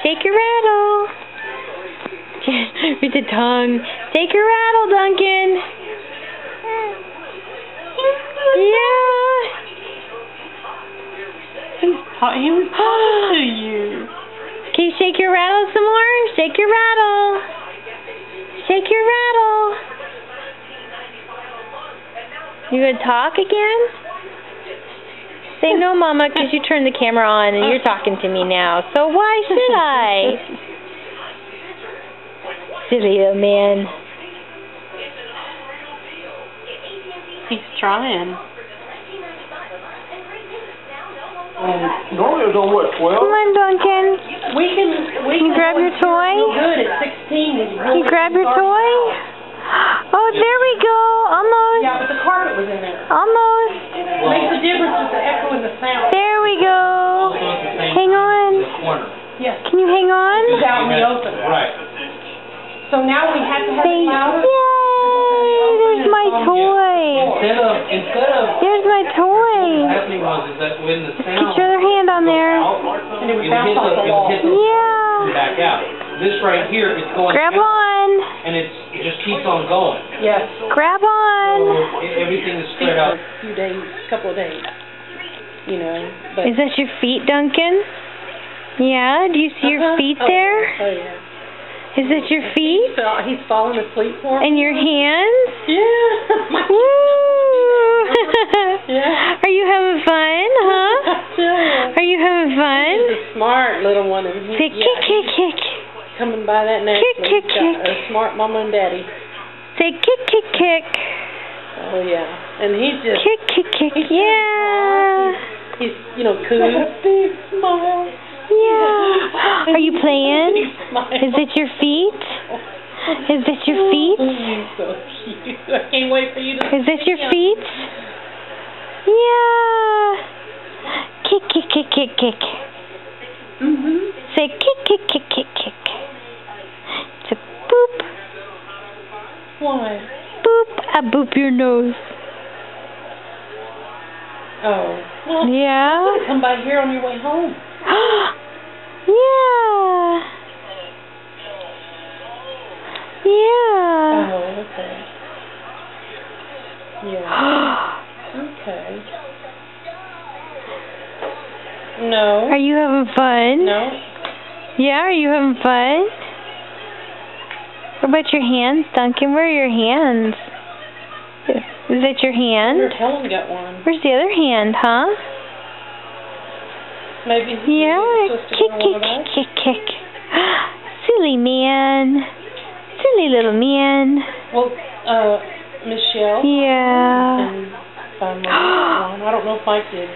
Shake your rattle. With the tongue. Shake your rattle, Duncan. Yeah. He was talking to you. Can you shake your rattle some more? Shake your rattle. Shake your rattle. You gonna talk again? Say no, Mama, because you turned the camera on and you're talking to me now. So why should I? Silly little man. He's trying. Normally it was on what, 12? Come on, Duncan. Can you grab your toy? Good at 16. Can you grab your toy? Oh, there we go. Almost. Yeah, but the carpet was in there. Almost. It makes a difference with the echo and the sound. There we go. Hang on. Yes. Can you hang on? It's out in the open. Right. So now we have to have Say, it louder. yay! There's my toy. Instead of There's my toy. happening was is that when the sound Get your other hand on there. And it would it bounce off the wall. hit the Yeah. back out. This right here, it's going Grab out, on. and it just keeps on going. Yes. Grab So on. everything is For spread out. a few days, couple of days. You know, but Is that your feet, Duncan? Yeah? Do you see your feet there? Oh yeah. Is that your feet? He's falling asleep for me. And your hands? Yeah. Woo! Yeah. Are you having fun, huh? Are you having fun? He's a smart little one, and Say kick, kick, kick. coming by that naturally. Kick, He's got kick. a smart mama and daddy. Say kick, kick, kick. Oh yeah, and he's just Kick, kick, kick. Yeah. he's cool. Big smile. Yeah. Are you playing? Big smile. Is it your feet? Is it your feet? Oh, you're so cute. I can't wait for you to. Is it your see him. feet? Yeah. Kick, kick, kick, kick, kick. Say kick, kick, kick, kick, kick. It's a boop. Why? Boop. I boop your nose. Oh. Well, Yeah. come by here on your way home. Yeah. Yeah. Oh, okay. Yeah. Okay. No. Are you having fun? No. Yeah, are you having fun? What about your hands, Duncan? Where are your hands? Is that your hand? Helen got one. Where's the other hand, huh? Maybe. Yeah. Kick, kick, kick, kick, kick. Silly man. Silly little man. Well, Michelle. Yeah. And one. I don't know if Mike did.